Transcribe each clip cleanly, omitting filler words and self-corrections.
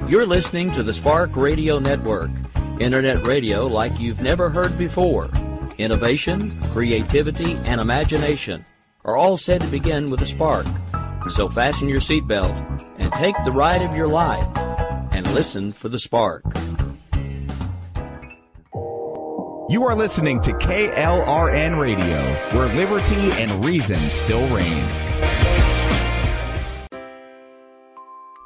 You're listening to the Spark Radio Network, Internet radio like you've never heard before. Innovation, creativity, and imagination are all said to begin with a spark. So fasten your seatbelt and take the ride of your life and listen for the spark. You are listening to KLRN Radio, where liberty and reason still reign.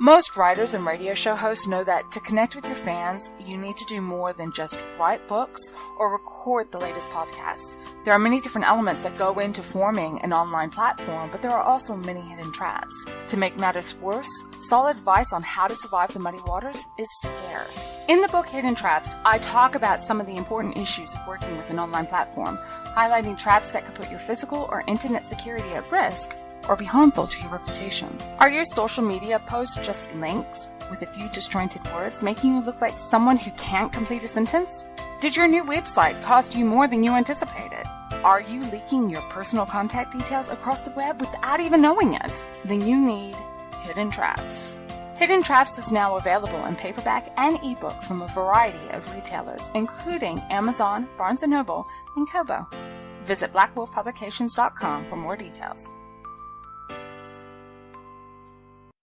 Most writers and radio show hosts know that to connect with your fans, you need to do more than just write books or record the latest podcasts. There are many different elements that go into forming an online platform, but there are also many hidden traps. To make matters worse, solid advice on how to survive the muddy waters is scarce. In the book Hidden Traps, I talk about some of the important issues of working with an online platform, highlighting traps that could put your physical or internet security at risk or be harmful to your reputation. Are your social media posts just links with a few disjointed words, making you look like someone who can't complete a sentence? Did your new website cost you more than you anticipated? Are you leaking your personal contact details across the web without even knowing it? Then you need Hidden Traps. Hidden Traps is now available in paperback and ebook from a variety of retailers, including Amazon, Barnes & Noble, and Kobo. Visit blackwolfpublications.com for more details.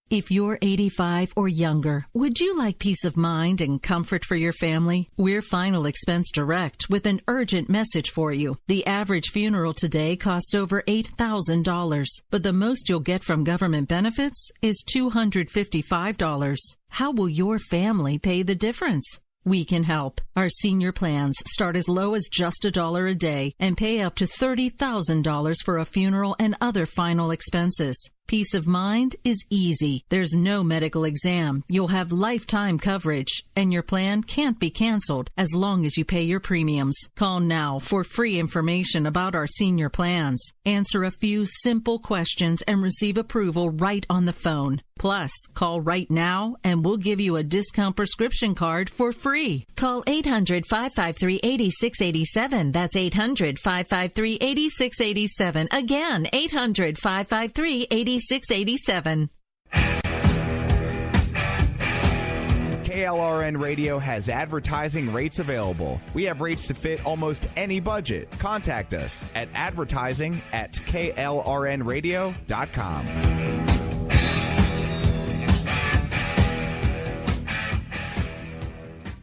If you're 85 or younger, would you like peace of mind and comfort for your family? We're Final Expense Direct with an urgent message for you. The average funeral today costs over $8,000, but the most you'll get from government benefits is $255. How will your family pay the difference? We can help. Our senior plans start as low as just $1 a day and pay up to $30,000 for a funeral and other final expenses. Peace of mind is easy. There's no medical exam. You'll have lifetime coverage, and your plan can't be canceled as long as you pay your premiums. Call now for free information about our senior plans. Answer a few simple questions and receive approval right on the phone. Plus, call right now and we'll give you a discount prescription card for free. Call 800-553-8687. That's 800-553-8687. Again, 800-553-8687. KLRN Radio has advertising rates available. We have rates to fit almost any budget. Contact us at advertising@klrnradio.com.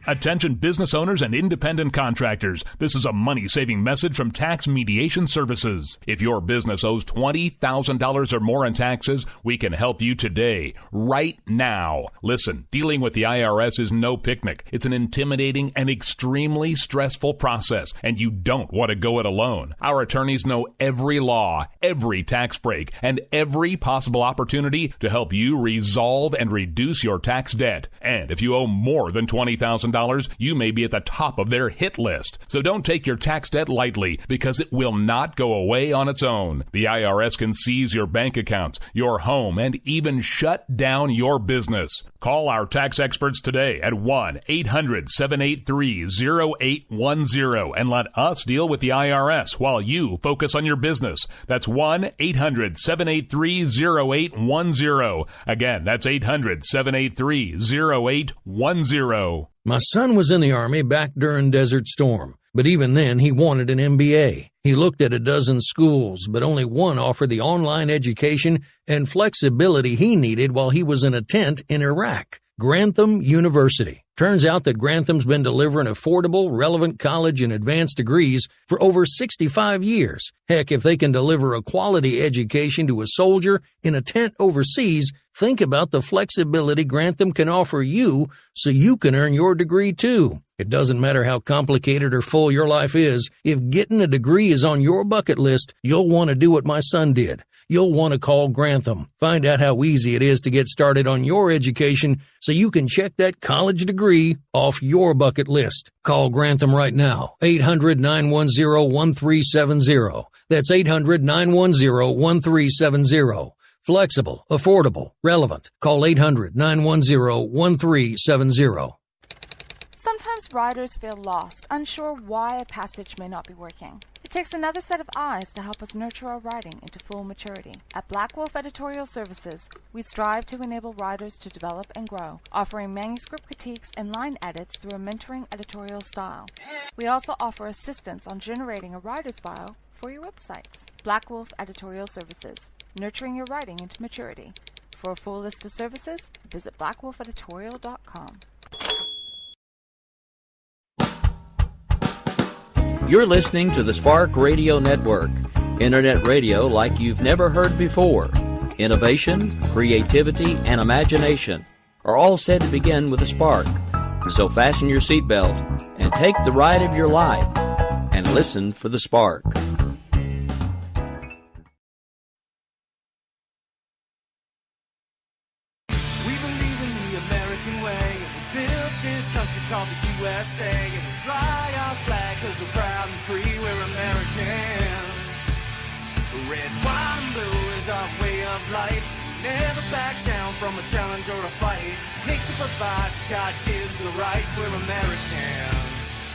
Attention business owners and independent contractors. This is a money-saving message from Tax Mediation Services. If your business owes $20,000 or more in taxes, we can help you today, right now. Listen, dealing with the IRS is no picnic. It's an intimidating and extremely stressful process, and you don't want to go it alone. Our attorneys know every law, every tax break, and every possible opportunity to help you resolve and reduce your tax debt. And if you owe more than $20,000, you may be at the top of their hit list. So don't take your tax debt lightly, because it will not go away on its own. The IRS can seize your bank accounts, your home, and even shut down your business. Call our tax experts today at 1-800-783-0810 and let us deal with the IRS while you focus on your business. That's 1-800-783-0810. Again, that's 800-783-0810. My son was in the Army back during Desert Storm, but even then he wanted an MBA. He looked at a dozen schools, but only one offered the online education and flexibility he needed while he was in a tent in Iraq. Grantham University. Turns out that Grantham's been delivering affordable, relevant college and advanced degrees for over 65 years. Heck, if they can deliver a quality education to a soldier in a tent overseas, think about the flexibility Grantham can offer you so you can earn your degree too. It doesn't matter how complicated or full your life is. If getting a degree is on your bucket list, you'll want to do what my son did. You'll want to call Grantham. Find out how easy it is to get started on your education so you can check that college degree off your bucket list. Call Grantham right now, 800-910-1370. That's 800-910-1370. Flexible, affordable, relevant. Call 800-910-1370. Sometimes riders feel lost, unsure why a passage may not be working. It takes another set of eyes to help us nurture our writing into full maturity. At Black Wolf Editorial Services, we strive to enable writers to develop and grow, offering manuscript critiques and line edits through a mentoring editorial style. We also offer assistance on generating a writer's bio for your websites. Black Wolf Editorial Services, nurturing your writing into maturity. For a full list of services, visit blackwolfeditorial.com. You're listening to the Spark Radio Network, internet radio like you've never heard before. Innovation, creativity, and imagination are all said to begin with a spark. So fasten your seatbelt and take the ride of your life and listen for the spark. Called the USA, and we fly our flag cause we're proud and free, we're Americans. Red, white, and blue is our way of life. Never back down from a challenge or a fight. Nature provides, God gives the rights, we're Americans.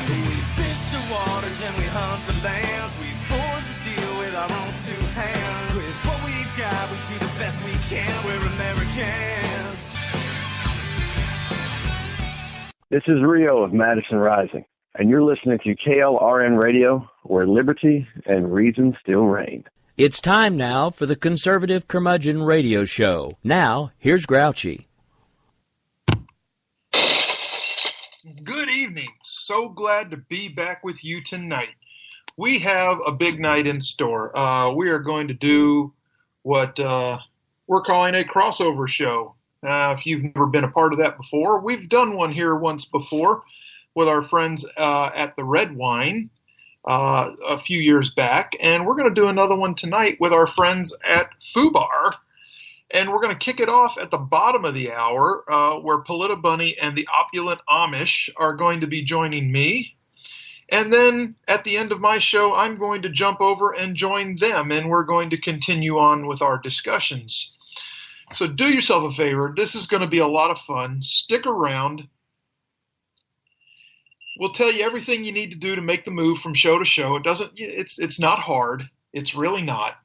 We fish the waters and we hunt the lands. We forge the steel with our own two hands. With what we've got, we do the best we can, we're Americans. This is Rio of Madison Rising, and you're listening to KLRN Radio, where liberty and reason still reign. It's time now for the Conservative Curmudgeon Radio Show. Now, here's Grouchy. Good evening. So glad to be back with you tonight. We have a big night in store. We are going to do what we're calling a crossover show. If you've never been a part of that before, we've done one here once before with our friends at the Red Wine a few years back, and we're going to do another one tonight with our friends at FOOBAR, and we're going to kick it off at the bottom of the hour where Polita Bunny and the Opulent Amish are going to be joining me, and then at the end of my show, I'm going to jump over and join them, and we're going to continue on with our discussions. So do yourself a favor. This is going to be a lot of fun. Stick around. We'll tell you everything you need to do to make the move from show to show. It's not hard. It's really not.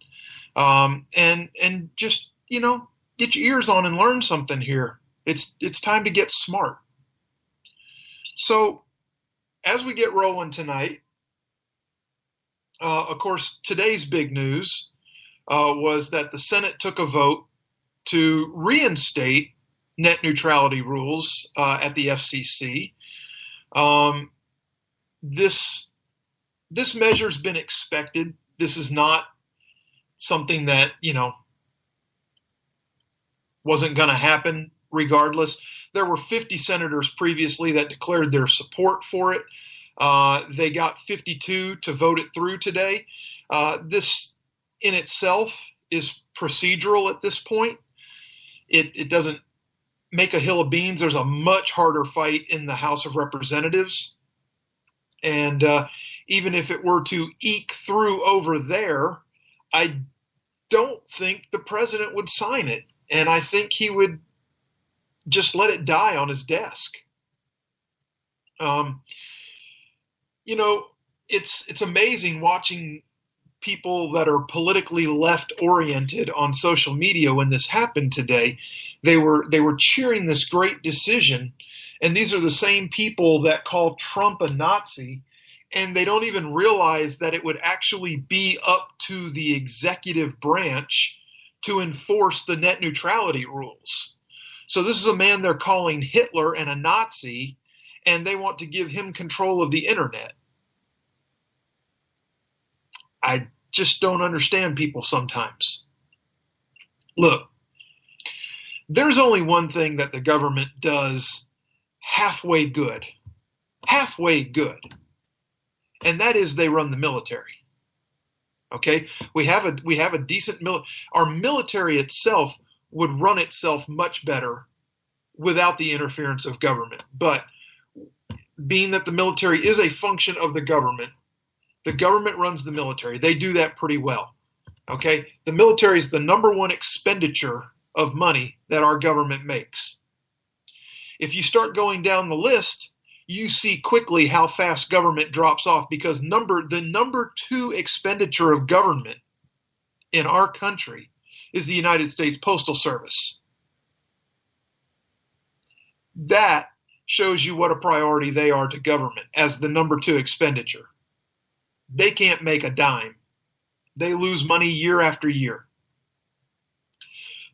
And just, get your ears on and learn something here. It's time to get smart. So as we get rolling tonight, of course, today's big news was that the Senate took a vote to reinstate net neutrality rules at the FCC. This measure's been expected. This is not something that, wasn't going to happen regardless. There were 50 senators previously that declared their support for it. They got 52 to vote it through today. This in itself is procedural at this point. It doesn't make a hill of beans. There's a much harder fight in the House of Representatives. And even if it were to eke through over there, I don't think the president would sign it. And I think he would just let it die on his desk. It's amazing watching people that are politically left-oriented on social media when this happened today. They were cheering this great decision, and these are the same people that call Trump a Nazi, and they don't even realize that it would actually be up to the executive branch to enforce the net neutrality rules. So this is a man they're calling Hitler and a Nazi, and they want to give him control of the internet. I just don't understand people sometimes. Look, there's only one thing that the government does halfway good, and that is they run the military. Okay, we have a decent our military itself would run itself much better without the interference of government. But being that the military is a function of the government runs the military. They do that pretty well. Okay, the military is the number one expenditure of money that our government makes. If you start going down the list, you see quickly how fast government drops off, because the number 2 expenditure of government in our country is the United States Postal Service. That shows you what a priority they are to government as the number 2 expenditure. They can't make a dime. They lose money year after year.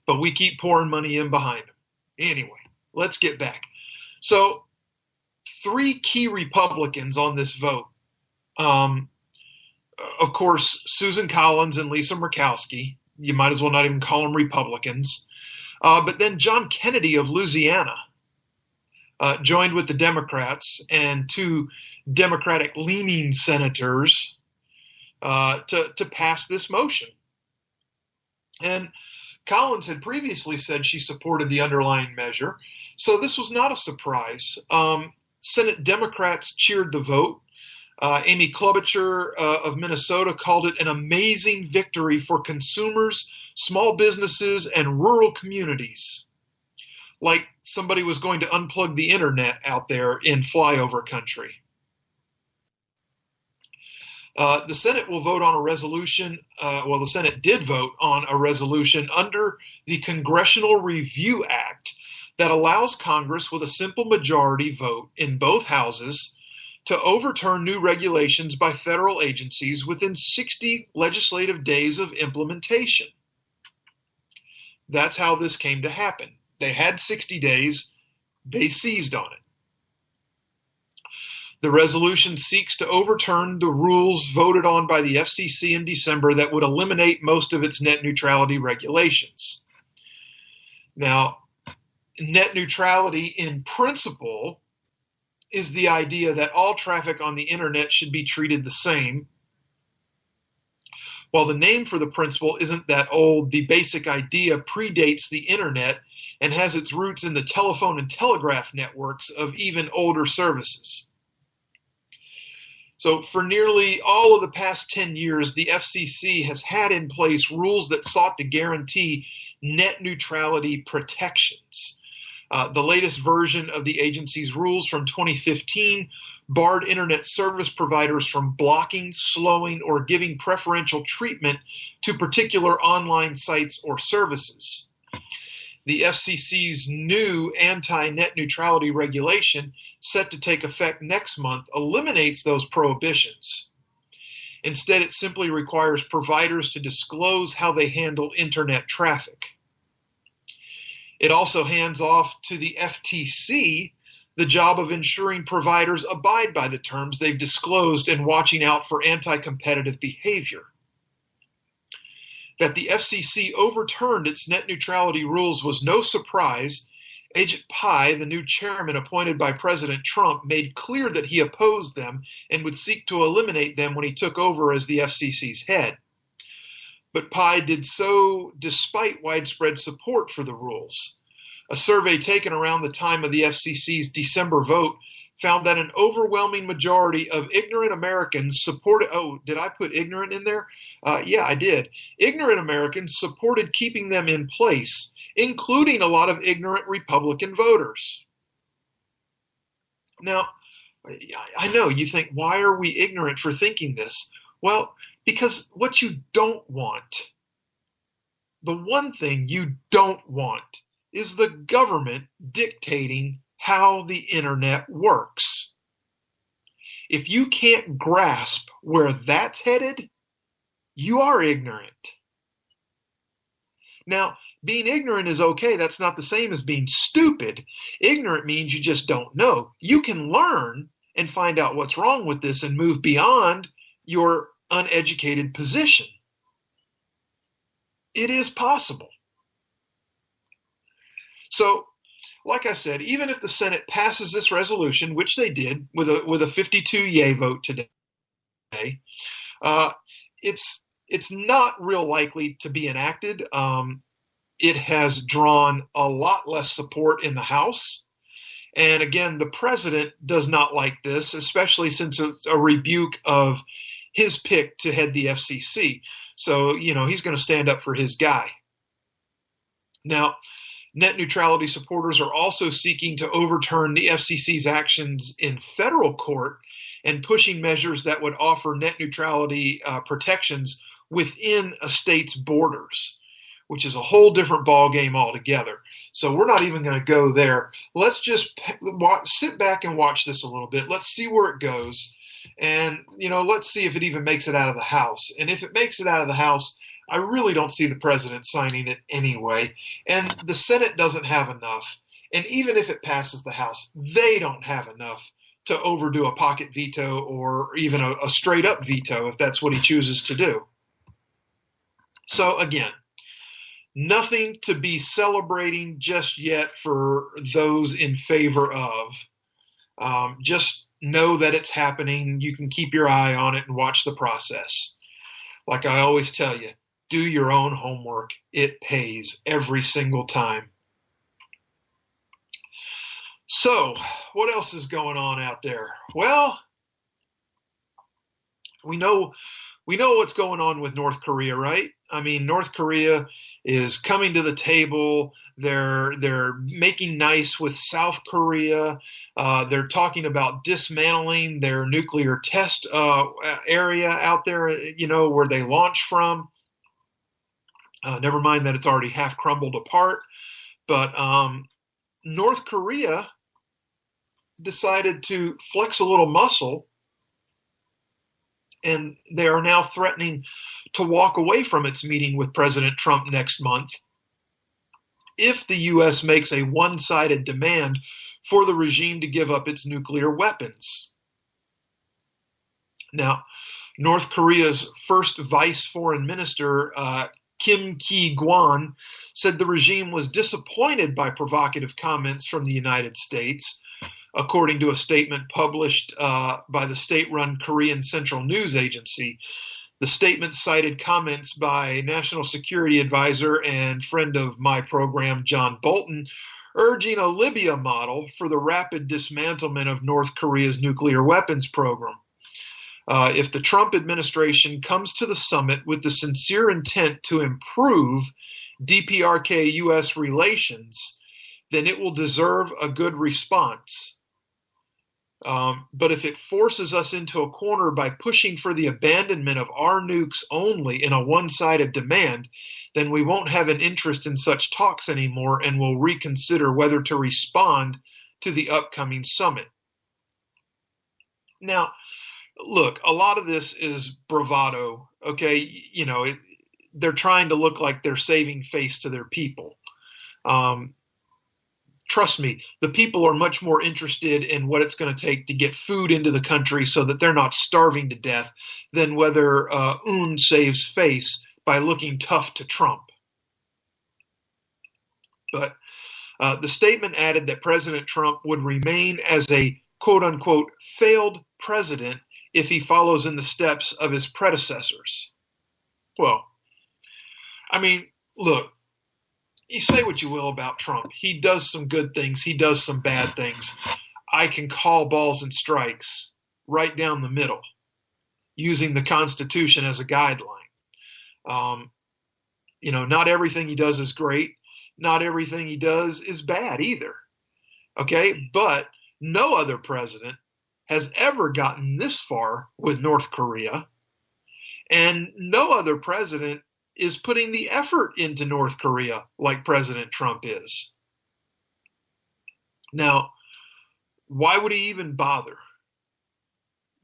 But we keep pouring money in behind them. Anyway, let's get back. So 3 key Republicans on this vote. Of course, Susan Collins and Lisa Murkowski. You might as well not even call them Republicans. But then John Kennedy of Louisiana joined with the Democrats and 2 Democratic-leaning senators to pass this motion. And Collins had previously said she supported the underlying measure, so this was not a surprise. Senate Democrats cheered the vote. Amy Klobuchar of Minnesota called it an amazing victory for consumers, small businesses, and rural communities. Like somebody was going to unplug the internet out there in flyover country. The Senate will vote on a resolution. The Senate did vote on a resolution under the Congressional Review Act that allows Congress, with a simple majority vote in both houses, to overturn new regulations by federal agencies within 60 legislative days of implementation. That's how this came to happen. They had 60 days. They seized on it. The resolution seeks to overturn the rules voted on by the FCC in December that would eliminate most of its net neutrality regulations. Now, net neutrality in principle is the idea that all traffic on the internet should be treated the same. While the name for the principle isn't that old, the basic idea predates the internet and has its roots in the telephone and telegraph networks of even older services. So for nearly all of the past 10 years, the FCC has had in place rules that sought to guarantee net neutrality protections. The latest version of the agency's rules from 2015 barred internet service providers from blocking, slowing, or giving preferential treatment to particular online sites or services. The FCC's new anti-net neutrality regulation, set to take effect next month, eliminates those prohibitions. Instead, it simply requires providers to disclose how they handle internet traffic. It also hands off to the FTC the job of ensuring providers abide by the terms they've disclosed and watching out for anti-competitive behavior. That the FCC overturned its net neutrality rules was no surprise. Agent Pai, the new chairman appointed by President Trump, made clear that he opposed them and would seek to eliminate them when he took over as the FCC's head. But Pai did so despite widespread support for the rules. A survey taken around the time of the FCC's December vote found that an overwhelming majority of ignorant Americans supported, did I put ignorant in there? Yeah, I did. Ignorant Americans supported keeping them in place, including a lot of ignorant Republican voters. Now, I know you think, why are we ignorant for thinking this? Well, because what you don't want, the one thing you don't want, is the government dictating how the internet works. If you can't grasp where that's headed, you are ignorant. Now, being ignorant is okay. That's not the same as being stupid. Ignorant means you just don't know. You can learn and find out what's wrong with this and move beyond your uneducated position. It is possible. So, like I said, even if the Senate passes this resolution, which they did with a 52 yay vote today, it's not real likely to be enacted. It has drawn a lot less support in the House. And again, the president does not like this, especially since it's a rebuke of his pick to head the FCC. So, he's going to stand up for his guy. Now, Net neutrality supporters are also seeking to overturn the FCC's actions in federal court and pushing measures that would offer net neutrality protections within a state's borders, which is a whole different ballgame altogether. So we're not even going to go there. Let's just sit back and watch this a little bit. Let's see where it goes. And, let's see if it even makes it out of the House. And if it makes it out of the House, I really don't see the president signing it anyway. And the Senate doesn't have enough. And even if it passes the House, they don't have enough to overdo a pocket veto or even a straight up veto if that's what he chooses to do. So again, nothing to be celebrating just yet for those in favor of. Just know that it's happening. You can keep your eye on it and watch the process. Like I always tell you, do your own homework. It pays every single time. So, what else is going on out there? Well, we know what's going on with North Korea, right? I mean, North Korea is coming to the table. They're making nice with South Korea. They're talking about dismantling their nuclear test area out there, where they launch from. Never mind that it's already half crumbled apart. But North Korea decided to flex a little muscle, and they are now threatening to walk away from its meeting with President Trump next month if the U.S. makes a one-sided demand for the regime to give up its nuclear weapons. Now, North Korea's first vice foreign minister, Kim Ki-gwan, said the regime was disappointed by provocative comments from the United States, according to a statement published by the state-run Korean Central News Agency. The statement cited comments by National Security Advisor and friend of my program, John Bolton, urging a Libya model for the rapid dismantlement of North Korea's nuclear weapons program. If the Trump administration comes to the summit with the sincere intent to improve DPRK-U.S. relations, then it will deserve a good response. But if it forces us into a corner by pushing for the abandonment of our nukes only in a one-sided demand, then we won't have an interest in such talks anymore and will reconsider whether to respond to the upcoming summit. Now, look, a lot of this is bravado, okay? They're trying to look like they're saving face to their people. Trust me, the people are much more interested in what it's going to take to get food into the country so that they're not starving to death than whether Un saves face by looking tough to Trump. But the statement added that President Trump would remain as a quote-unquote failed president if he follows in the steps of his predecessors. Well, I mean, look, you say what you will about Trump. He does some good things. He does some bad things. I can call balls and strikes right down the middle using the Constitution as a guideline. Not everything he does is great. Not everything he does is bad either. Okay? But no other president has ever gotten this far with North Korea, and no other president is putting the effort into North Korea like President Trump is. Now, why would he even bother?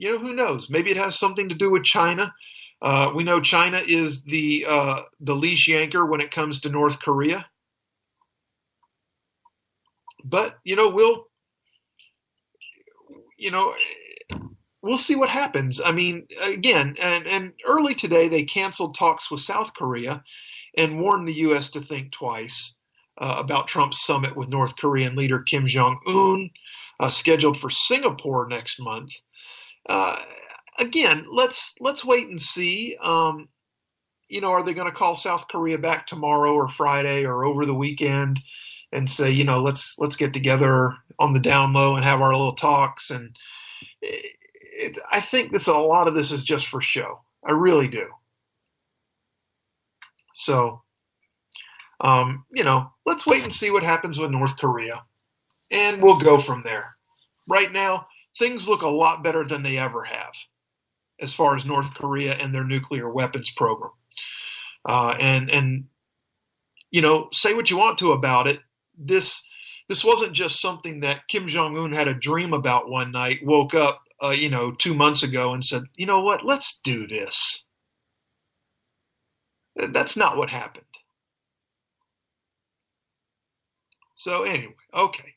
Who knows? Maybe it has something to do with China. We know China is the leash yanker when it comes to North Korea. But, we'll see what happens. I mean, again, and early today they canceled talks with South Korea and warned the U.S. to think twice about Trump's summit with North Korean leader Kim Jong-un, scheduled for Singapore next month. Again, let's wait and see. Are they going to call South Korea back tomorrow or Friday or over the weekend and say, let's get together on the down low and have our little talks? And I think a lot of this is just for show. I really do. So Let's wait and see what happens with North Korea, and we'll go from there. Right now, things look a lot better than they ever have as far as North Korea and their nuclear weapons program. Say what you want to about it. This wasn't just something that Kim Jong-un had a dream about one night, woke up, 2 months ago and said, you know what, let's do this. That's not what happened. So anyway, okay.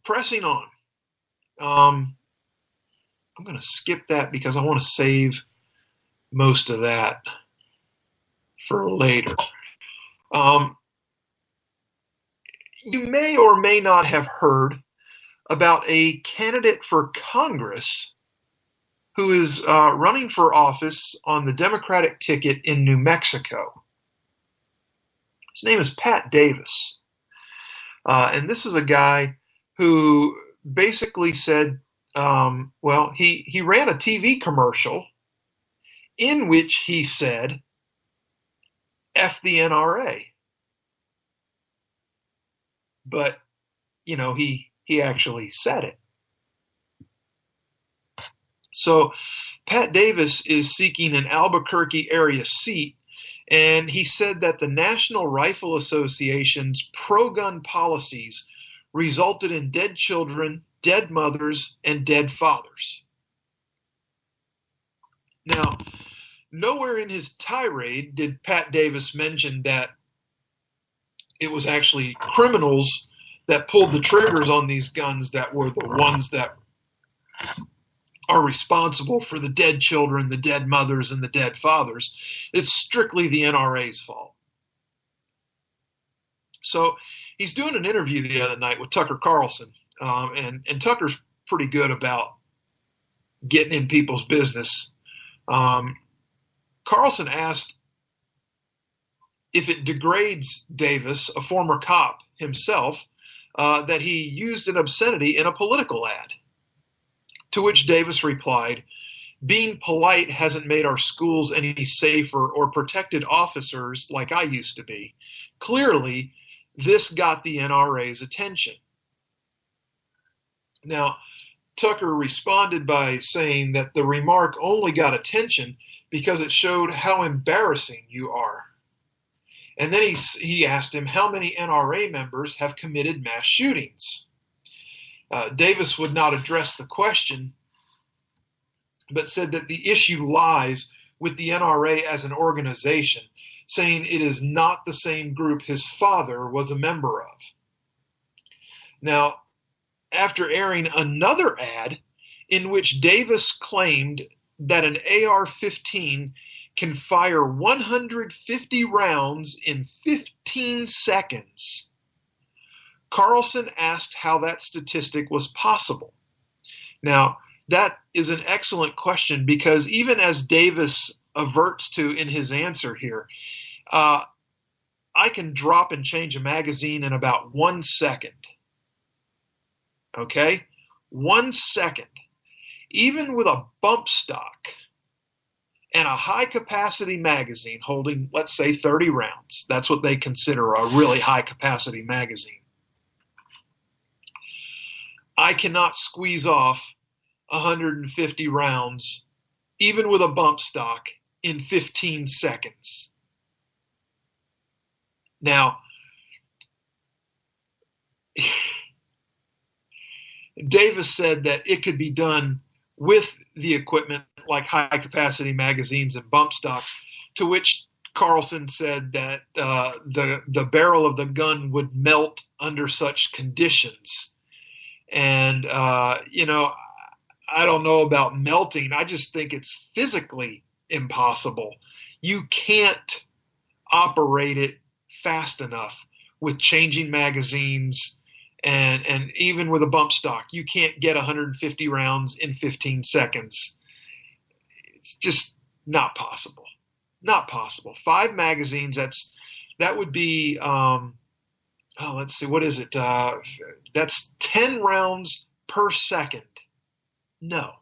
Pressing on. I'm going to skip that because I want to save most of that for later. You may or may not have heard about a candidate for Congress who is running for office on the Democratic ticket in New Mexico. His name is Pat Davis. And this is a guy who basically said, he ran a TV commercial in which he said, F the NRA. But, he actually said it. So Pat Davis is seeking an Albuquerque area seat, and he said that the National Rifle Association's pro-gun policies resulted in dead children, dead mothers, and dead fathers. Now, nowhere in his tirade did Pat Davis mention that it was actually criminals that pulled the triggers on these guns that were the ones that are responsible for the dead children, the dead mothers, and the dead fathers. It's strictly the NRA's fault. So he's doing an interview the other night with Tucker Carlson, and Tucker's pretty good about getting in people's business. Carlson asked if it degrades Davis, a former cop himself, that he used an obscenity in a political ad. To which Davis replied, "Being polite hasn't made our schools any safer or protected officers like I used to be. Clearly, this got the NRA's attention." Now, Tucker responded by saying that the remark only got attention because it showed how embarrassing you are. And then he asked him how many NRA members have committed mass shootings. Davis would not address the question, but said that the issue lies with the NRA as an organization, saying it is not the same group his father was a member of. Now, after airing another ad in which Davis claimed that an AR-15 can fire 150 rounds in 15 seconds, Carlson asked how that statistic was possible. Now, that is an excellent question because even as Davis averts to in his answer here, I can drop and change a magazine in about 1 second. Okay? 1 second. Even with a bump stock and a high-capacity magazine holding, let's say, 30 rounds. That's what they consider a really high-capacity magazine. I cannot squeeze off 150 rounds, even with a bump stock, in 15 seconds. Now, Davis said that it could be done with the equipment like high-capacity magazines and bump stocks, to which Carlson said that the barrel of the gun would melt under such conditions. And, I don't know about melting. I just think it's physically impossible. You can't operate it fast enough with changing magazines and even with a bump stock. You can't get 150 rounds in 15 seconds. It's just not possible. Not possible. 5 magazines, that would be, let's see, what is it? That's 10 rounds per second. No.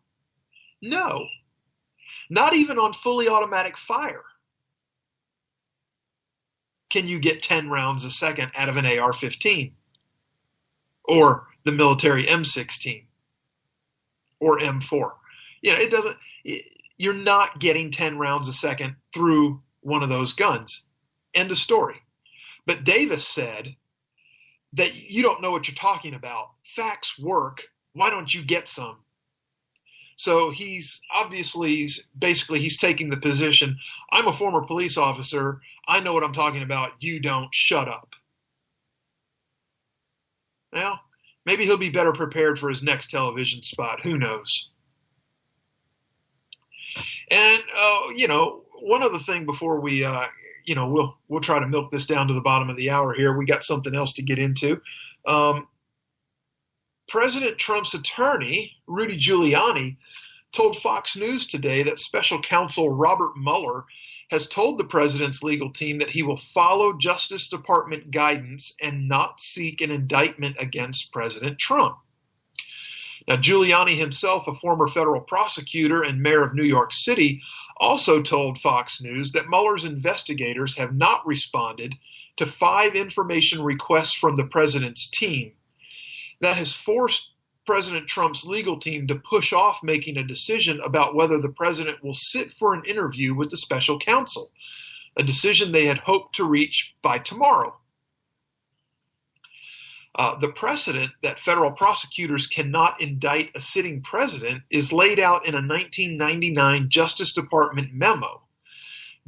Not even on fully automatic fire. can you get 10 rounds a second out of an AR-15 or the military M16 or M4? You're not getting 10 rounds a second through one of those guns. End of story. But Davis said that you don't know what you're talking about. Facts work. Why don't you get some? So he's taking the position, I'm a former police officer. I know what I'm talking about. You don't. Shut up. Well, maybe he'll be better prepared for his next television spot. Who knows? And, one other thing before we, we'll try to milk this down to the bottom of the hour here. We got something else to get into. President Trump's attorney, Rudy Giuliani, told Fox News today that special counsel Robert Mueller has told the president's legal team that he will follow Justice Department guidance and not seek an indictment against President Trump. Now, Giuliani himself, a former federal prosecutor and mayor of New York City, also told Fox News that Mueller's investigators have not responded to 5 information requests from the president's team. That has forced President Trump's legal team to push off making a decision about whether the president will sit for an interview with the special counsel, a decision they had hoped to reach by tomorrow. The precedent that federal prosecutors cannot indict a sitting president is laid out in a 1999 Justice Department memo.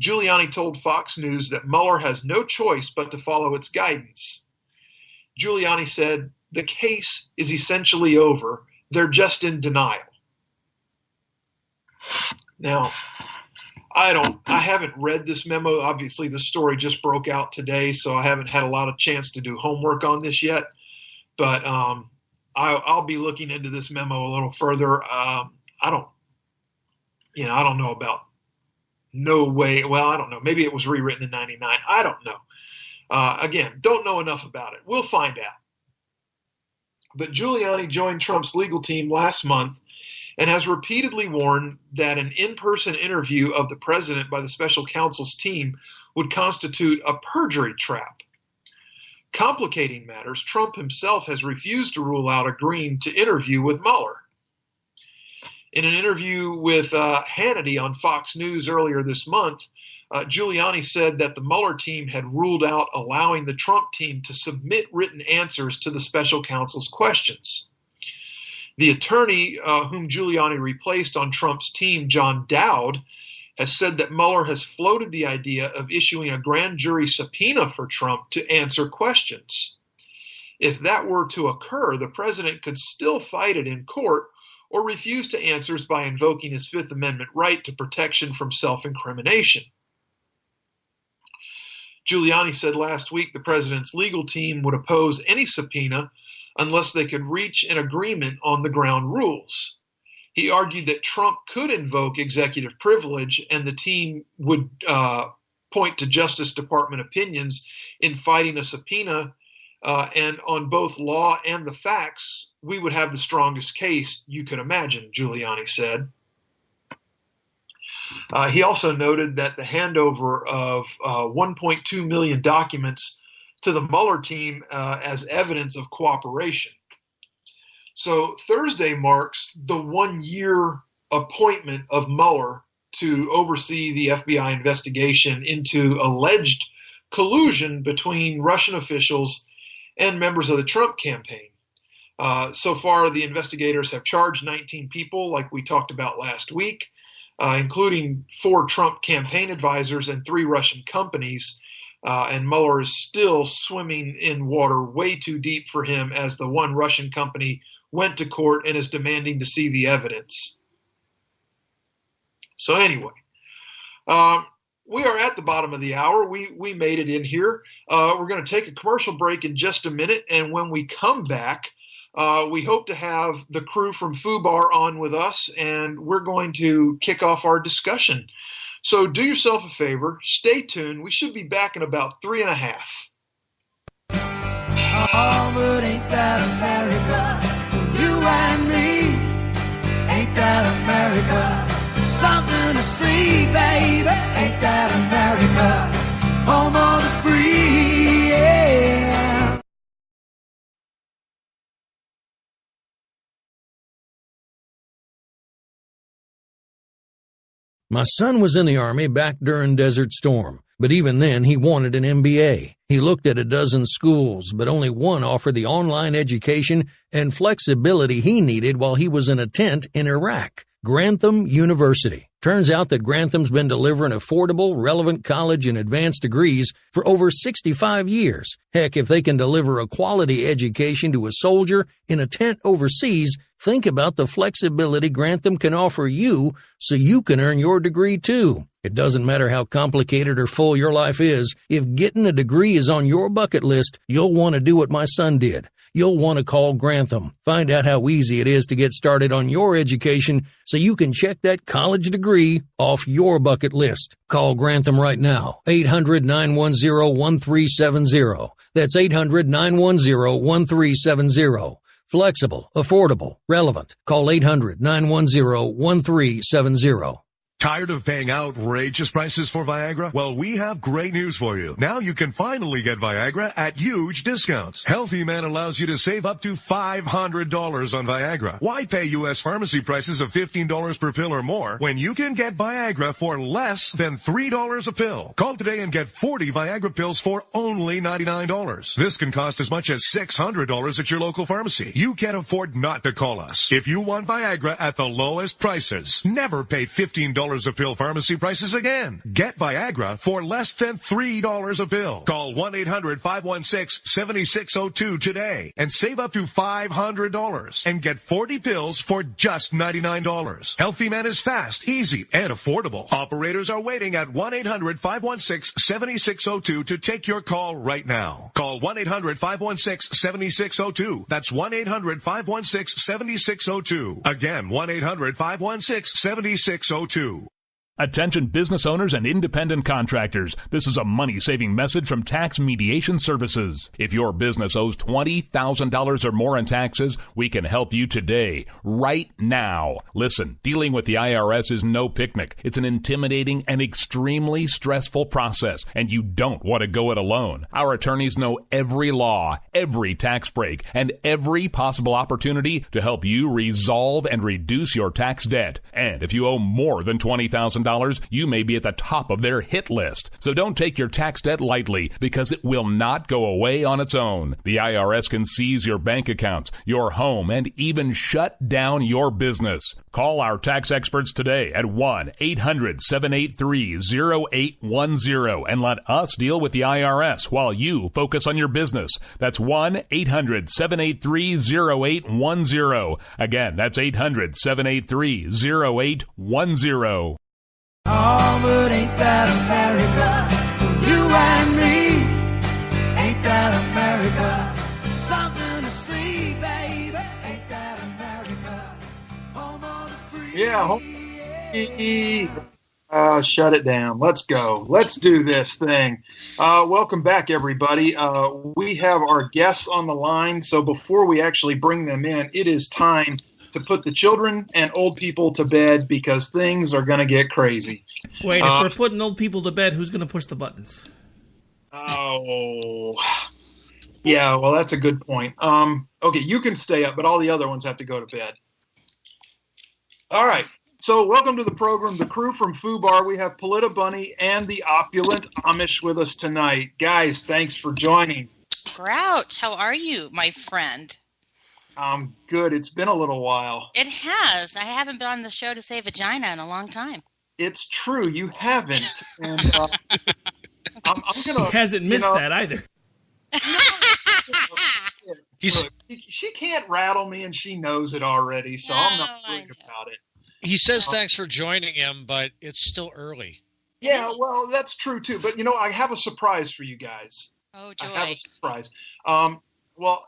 Giuliani told Fox News that Mueller has no choice but to follow its guidance. Giuliani said, the case is essentially over. They're just in denial. Now, I haven't read this memo. Obviously, the story just broke out today, so I haven't had a lot of chance to do homework on this yet. But I'll be looking into this memo a little further. I don't know about no way. Well, I don't know. Maybe it was rewritten in 99. I don't know. Again, don't know enough about it. We'll find out. But Giuliani joined Trump's legal team last month and has repeatedly warned that an in-person interview of the president by the special counsel's team would constitute a perjury trap. Complicating matters, Trump himself has refused to rule out agreeing to interview with Mueller. In an interview with Hannity on Fox News earlier this month, Giuliani said that the Mueller team had ruled out allowing the Trump team to submit written answers to the special counsel's questions. The attorney whom Giuliani replaced on Trump's team, John Dowd, has said that Mueller has floated the idea of issuing a grand jury subpoena for Trump to answer questions. If that were to occur, the president could still fight it in court or refuse to answer by invoking his Fifth Amendment right to protection from self-incrimination. Giuliani said last week the president's legal team would oppose any subpoena unless they could reach an agreement on the ground rules. He argued that Trump could invoke executive privilege and the team would point to Justice Department opinions in fighting a subpoena, and on both law and the facts, we would have the strongest case you could imagine, Giuliani said. He also noted that the handover of 1.2 million documents to the Mueller team as evidence of cooperation. So Thursday marks the 1-year appointment of Mueller to oversee the FBI investigation into alleged collusion between Russian officials and members of the Trump campaign. So far, the investigators have charged 19 people, like we talked about last week, including 4 Trump campaign advisors and 3 Russian companies. And Mueller is still swimming in water way too deep for him, as the one Russian company went to court and is demanding to see the evidence. So anyway, we are at the bottom of the hour. We made it in here. We're going to take a commercial break in just a minute, and when we come back, we hope to have the crew from FOOBAR on with us, and we're going to kick off our discussion. So do yourself a favor, stay tuned. We should be back in about 3.5. Oh, but ain't that America? You and me, ain't that America? Something to see, baby, ain't that America? Home of the free. My son was in the Army back during Desert Storm, but even then he wanted an MBA. He looked at a dozen schools, but only one offered the online education and flexibility he needed while he was in a tent in Iraq. Grantham University. Turns out that Grantham's been delivering affordable, relevant college and advanced degrees for over 65 years. Heck, if they can deliver a quality education to a soldier in a tent overseas, think about the flexibility Grantham can offer you so you can earn your degree too. It doesn't matter how complicated or full your life is. If getting a degree is on your bucket list, you'll want to do what my son did. You'll want to call Grantham. Find out how easy it is to get started on your education so you can check that college degree off your bucket list. Call Grantham right now. 800-910-1370. That's 800-910-1370. Flexible, affordable, relevant. Call 800-910-1370. Tired of paying outrageous prices for Viagra? Well, we have great news for you. Now you can finally get Viagra at huge discounts. Healthy Man allows you to save up to $500 on Viagra. Why pay U.S. pharmacy prices of $15 per pill or more when you can get Viagra for less than $3 a pill? Call today and get 40 Viagra pills for only $99. This can cost as much as $600 at your local pharmacy. You can't afford not to call us. If you want Viagra at the lowest prices, never pay $15 a pill pharmacy prices again. Get Viagra for less than $3 a pill. Call 1-800-516-7602 today and save up to $500 and get 40 pills for just $99. Healthy Man is fast, easy, and affordable. Operators are waiting at 1-800-516-7602 to take your call right now. Call 1-800-516-7602. That's 1-800-516-7602. Again, 1-800-516-7602. Attention business owners and independent contractors. This is a money-saving message from Tax Mediation Services. If your business owes $20,000 or more in taxes, we can help you today, right now. Listen, dealing with the IRS is no picnic. It's an intimidating and extremely stressful process, and you don't want to go it alone. Our attorneys know every law, every tax break, and every possible opportunity to help you resolve and reduce your tax debt. And if you owe more than $20,000, you may be at the top of their hit list. So don't take your tax debt lightly, because it will not go away on its own. The IRS can seize your bank accounts, your home, and even shut down your business. Call our tax experts today at 1-800-783-0810 and let us deal with the IRS while you focus on your business. That's 1-800-783-0810. Again, that's 800-783-0810. Oh, but ain't that America? You and me. Ain't that America? Something to see, baby. Ain't that America? Home of the free. Yeah. Shut it down. Let's go. Let's do this thing. Welcome back, everybody. We have our guests on the line. So before we actually bring them in, it is time to put the children and old people to bed, because things are going to get crazy. Wait, if we're putting old people to bed, who's going to push the buttons? Oh, yeah, well, that's a good point. Okay, you can stay up, but all the other ones have to go to bed. All right, so welcome to the program, the crew from FOOBAR. We have Polita Bunny and the opulent Amish with us tonight. Guys, thanks for joining. Grouch, how are you, my friend? I'm good. It's been a little while. It has. I haven't been on the show to say vagina in a long time. It's true. You haven't. And I'm gonna. He hasn't missed that either. Look, she can't rattle me, and she knows it already, so I'm not worried about it. He says thanks for joining him, but it's still early. Yeah, well, that's true, too. But, I have a surprise for you guys. Oh, joy. I have a surprise. Well,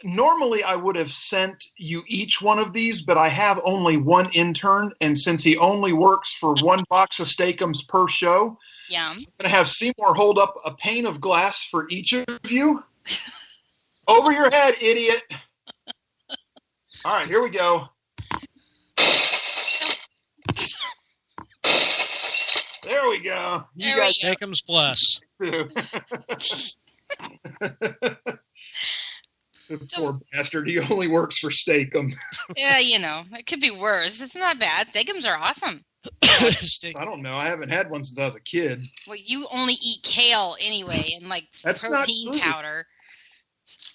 normally I would have sent you each one of these, but I have only one intern, and since he only works for one box of Steakums per show, I'm going to have Seymour hold up a pane of glass for each of you. Over your head, idiot. All right, here we go. There we go. You guys Steakums bless. The poor bastard. He only works for Steakum. Yeah, it could be worse. It's not bad. Steakums are awesome. I don't know. I haven't had one since I was a kid. Well, you only eat kale anyway, and like That's protein not true. powder.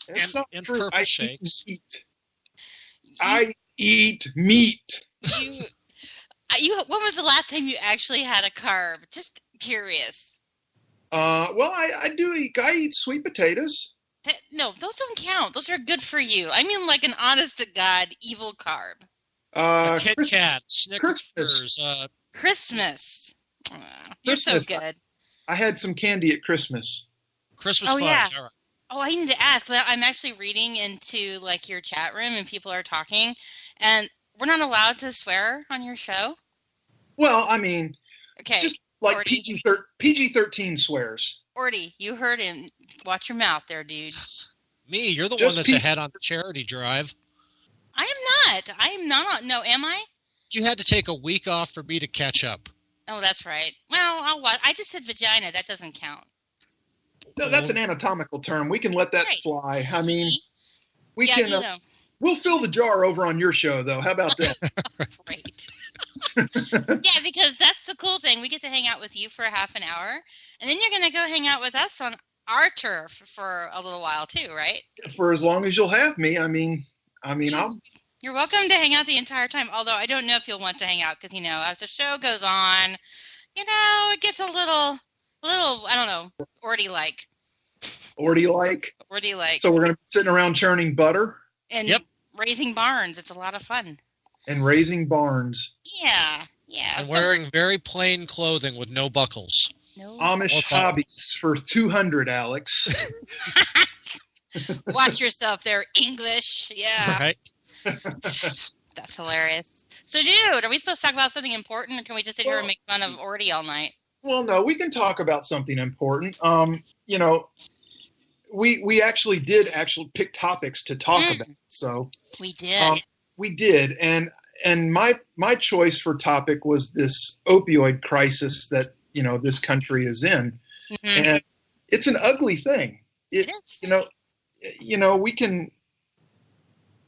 That's not and true. purple I shakes. eat meat. I eat meat. When was the last time you actually had a carb? Just curious. Well, I do eat. I eat sweet potatoes. No, those don't count. Those are good for you. I mean, like an honest to God evil carb. Kit Kat, Snickers, Christmas. You're so good. I had some candy at Christmas. Christmas Oh, fudge. yeah. All right. Oh, I need to ask. I'm actually reading into like your chat room and people are talking, and we're not allowed to swear on your show. Well, I mean, okay, just like Orty. PG-13 swears. Orty, you heard him. Watch your mouth there, dude. Me, you're the Just one that's ahead on the charity drive. I am not. I am not. No, am I? You had to take a week off for me to catch up. Oh, that's right. Well, I'll watch. I just said vagina. That doesn't count. No, that's an anatomical term. We can let that fly. I mean, we Yeah, can. you know. We'll fill the jar over on your show, though. How about that? Right. Yeah, because that's the cool thing. We get to hang out with you for half an hour, and then you're going to go hang out with us on our turf for a little while too, right? For as long as you'll have me. I mean, I'll. You're welcome to hang out the entire time. Although I don't know if you'll want to hang out because as the show goes on, it gets a little. I don't know, Orty-like. Orty-like. Orty-like. So we're going to be sitting around churning butter And raising barns. It's a lot of fun. and raising barns. Yeah. And wearing very plain clothing with no buckles. No. Amish hobbies for 200, Alex. Watch yourself there, English. Yeah. Right. That's hilarious. So, dude, are we supposed to talk about something important, or can we just sit here and make fun of Orty all night? Well, no, we can talk about something important. We actually did pick topics to talk about. So we did. We did, and my choice for topic was this opioid crisis that this country is in, and it's an ugly thing. It is.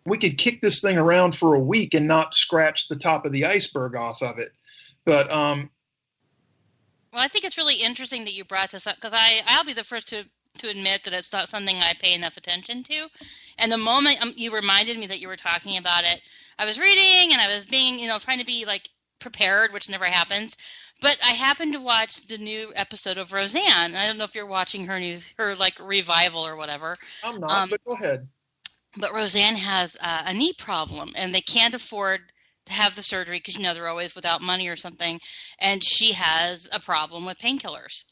We could kick this thing around for a week and not scratch the top of the iceberg off of it, but Well, I think it's really interesting that you brought this up because I'll be the first to admit that it's not something I pay enough attention to. And the moment you reminded me that you were talking about it, I was reading and I was being, trying to be like prepared, which never happens. But I happened to watch the new episode of Roseanne. I don't know if you're watching her like revival or whatever. I'm not, but go ahead. But Roseanne has a knee problem and they can't afford to have the surgery because, they're always without money or something. And she has a problem with painkillers.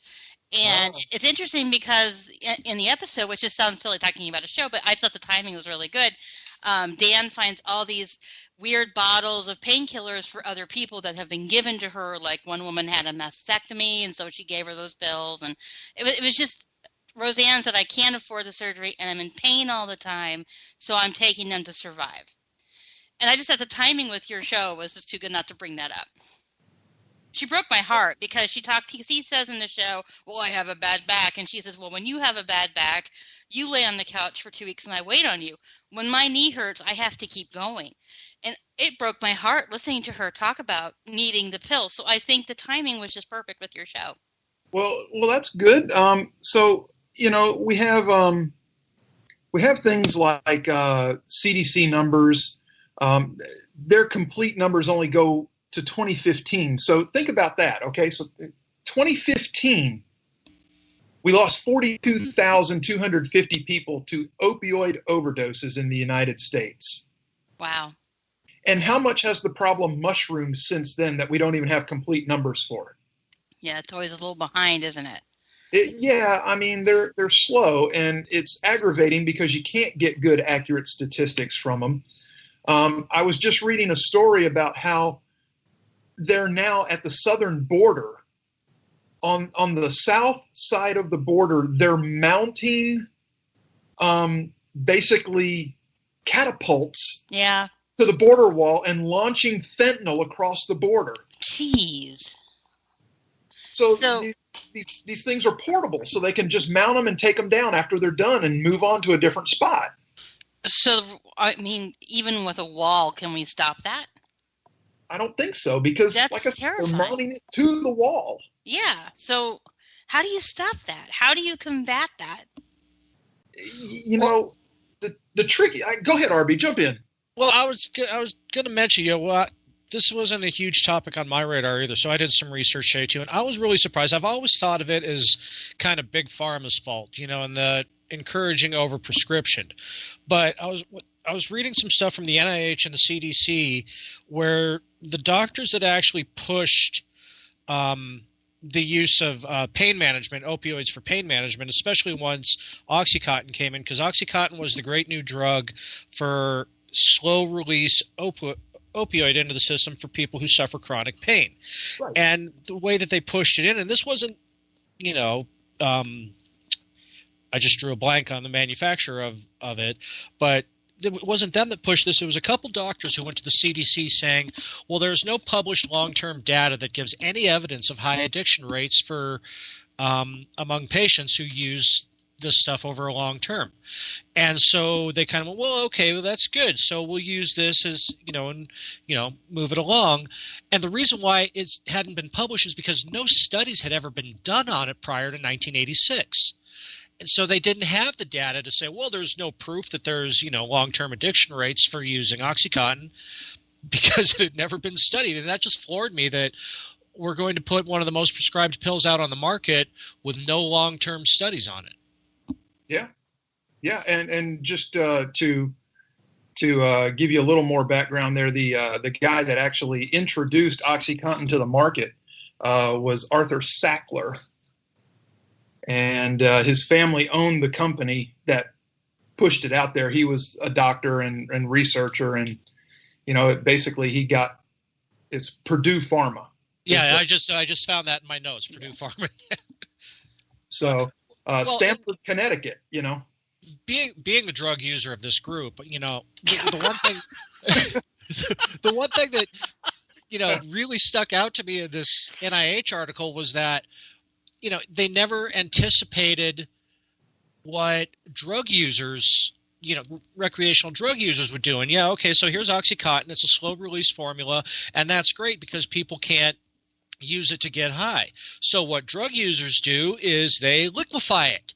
And it's interesting because in the episode, which just sounds silly talking about a show, but I thought the timing was really good. Dan finds all these weird bottles of painkillers for other people that have been given to her. Like one woman had a mastectomy, and so she gave her those pills. And it was just, Roseanne said, I can't afford the surgery, and I'm in pain all the time, so I'm taking them to survive. And I just thought the timing with your show was just too good not to bring that up. She broke my heart because he says in the show, well, I have a bad back. And she says, well, when you have a bad back, you lay on the couch for 2 weeks and I wait on you. When my knee hurts, I have to keep going. And it broke my heart listening to her talk about needing the pill. So I think the timing was just perfect with your show. Well, that's good. So, we have things like CDC numbers. Their complete numbers only go to 2015. So think about that. Okay. So 2015, we lost 42,250 people to opioid overdoses in the United States. Wow. And how much has the problem mushroomed since then that we don't even have complete numbers for? Yeah. It's always a little behind, isn't it? I mean, they're slow and it's aggravating because you can't get good, accurate statistics from them. I was just reading a story about how they're now at the southern border. On the south side of the border, they're mounting basically catapults to the border wall and launching fentanyl across the border. Jeez. So these things are portable, so they can just mount them and take them down after they're done and move on to a different spot. So, I mean, even with a wall, can we stop that? I don't think so, because That's like I said, terrifying. they're mounting it to the wall. Yeah. So how do you stop that? How do you combat that? You know, the tricky. Go ahead, Arby, jump in. Well, I was going to mention, this wasn't a huge topic on my radar either, so I did some research today too, and I was really surprised. I've always thought of it as kind of big pharma's fault, and the encouraging over prescription. But I was reading some stuff from the NIH and the CDC where the doctors that actually pushed the use of pain management, opioids for pain management, especially once OxyContin came in, because OxyContin was the great new drug for slow-release opioid into the system for people who suffer chronic pain. Right. And the way that they pushed it in, and this wasn't, I just drew a blank on the manufacturer of it, but it wasn't them that pushed this. It was a couple doctors who went to the CDC saying, well, there's no published long-term data that gives any evidence of high addiction rates for among patients who use this stuff over a long term. And so they kind of went, well, okay, well, that's good. So we'll use this as, and move it along. And the reason why it hadn't been published is because no studies had ever been done on it prior to 1986. And so they didn't have the data to say, well, there's no proof that there's, long-term addiction rates for using OxyContin, because it had never been studied. And that just floored me that we're going to put one of the most prescribed pills out on the market with no long-term studies on it. Yeah. Yeah. And just to give you a little more background there, the guy that actually introduced OxyContin to the market was Arthur Sackler. And his family owned the company that pushed it out there. He was a doctor and researcher, and basically it's Purdue Pharma. Yeah, I just found that in my notes, Purdue Pharma. So Stamford, Connecticut. Being the drug user of this group, the one thing that really stuck out to me in this NIH article was that they never anticipated what drug users, recreational drug users would do. And so here's OxyContin. It's a slow release formula, and that's great because people can't use it to get high. So what drug users do is they liquefy it.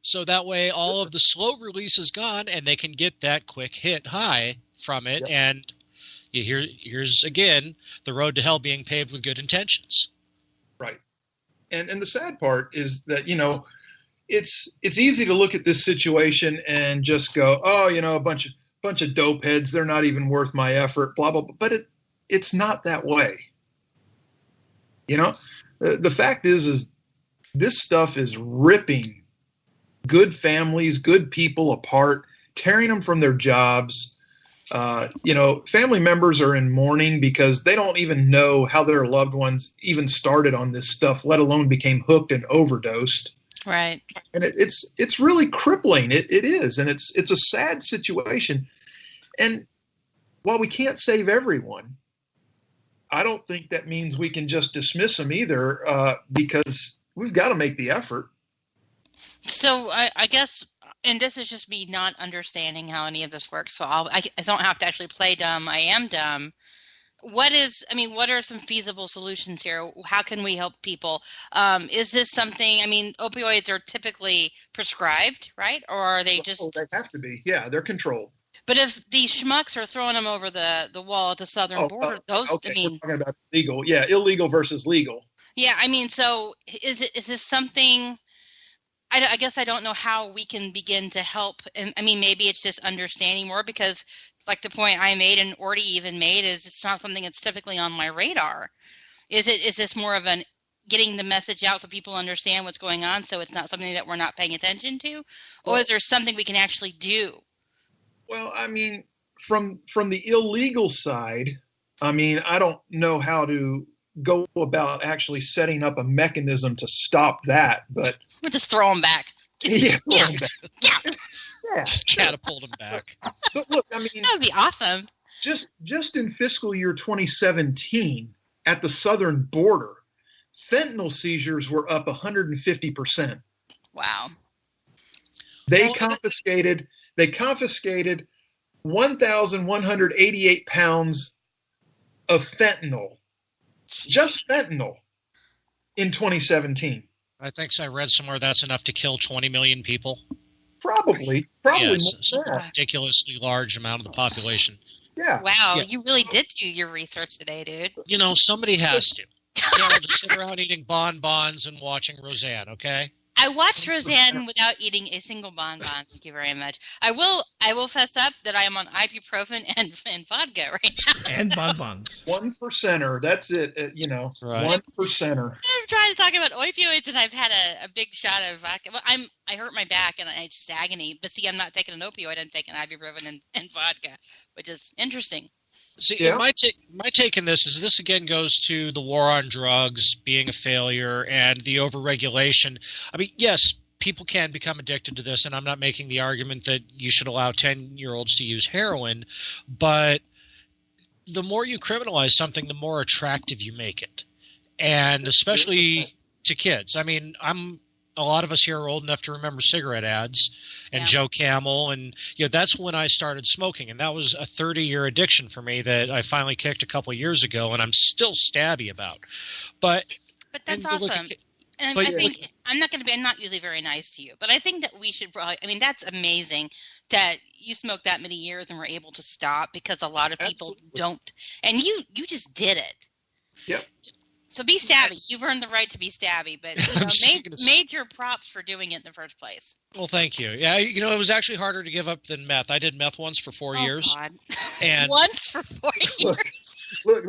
So that way all of the slow release is gone and they can get that quick hit high from it. Yep. And here's again the road to hell being paved with good intentions. Right. And the sad part is that, it's easy to look at this situation and just go, oh, a bunch of dope heads, they're not even worth my effort, blah, blah, blah. But it's not that way. The fact is this stuff is ripping good families, good people apart, tearing them from their jobs. Family members are in mourning because they don't even know how their loved ones even started on this stuff, let alone became hooked and overdosed. Right. And it's really crippling. It is. And it's a sad situation. And while we can't save everyone, I don't think that means we can just dismiss them either, because we've got to make the effort. So I guess, and this is just me not understanding how any of this works, so I don't have to actually play dumb. I am dumb. What are some feasible solutions here? How can we help people? Is this something, opioids are typically prescribed, right? Or are they just... They have to be. Yeah, they're controlled. But if these schmucks are throwing them over the wall at the southern border, those, okay. We're talking about legal. Yeah, illegal versus legal. Yeah, so is this something... I guess I don't know how we can begin to help. And maybe it's just understanding more, because like the point I made and Orty even made is it's not something that's typically on my radar. Is this more of an getting the message out so people understand what's going on, so it's not something that we're not paying attention to? Or is there something we can actually do? Well, from the illegal side, I don't know how to go about actually setting up a mechanism to stop that, but we'll just throw them back. Yeah. Just catapult them back. But look, that would be awesome. Just in fiscal year 2017 at the southern border, fentanyl seizures were up 150%. Wow. They confiscated 1,188 pounds of fentanyl, just fentanyl, in 2017. I think I read somewhere that's enough to kill 20 million people. Probably Yes, more than a that. ridiculously large amount of the population. Yeah. Wow, Yeah. you really did do your research today, dude. You know, somebody has to. You know, to sit around eating bonbons and watching Roseanne, okay? I watched Roseanne without eating a single bonbon. Thank you very much. I will fess up that I am on ibuprofen and vodka right now. And bonbons. 1%er. That's it. Right. 1%er. I'm trying to talk about opioids, and I've had a big shot of vodka. Well, I hurt my back, and it's just agony. But see, I'm not taking an opioid. I'm taking ibuprofen and vodka, which is interesting. See, Yeah. my take on this is this again goes to the war on drugs being a failure and the overregulation. I mean, yes, people can become addicted to this, and I'm not making the argument that you should allow 10-year-olds to use heroin, but the more you criminalize something, the more attractive you make it, and especially to kids. I mean, a lot of us here are old enough to remember cigarette ads and Joe Camel. And, that's when I started smoking. And that was a 30-year addiction for me that I finally kicked a couple of years ago. And I'm still stabby about. But that's awesome. And I think I'm not usually very nice to you, but I think that we should probably, that's amazing that you smoked that many years and were able to stop, because a lot of people don't. And you just did it. Yep. So be stabby. You've earned the right to be stabby, but major props for doing it in the first place. Well, thank you. Yeah, it was actually harder to give up than meth. I did meth once for 4 years. God. And once for 4 years. Look,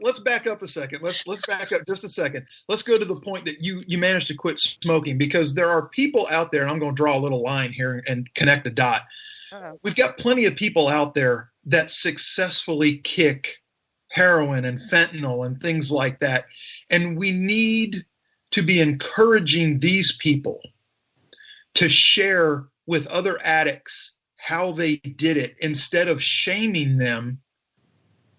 let's back up a second. Let's back up just a second. Let's go to the point that you managed to quit smoking, because there are people out there, and I'm going to draw a little line here and connect the dot. We've got plenty of people out there that successfully kick heroin and fentanyl and things like that. And we need to be encouraging these people to share with other addicts how they did it, instead of shaming them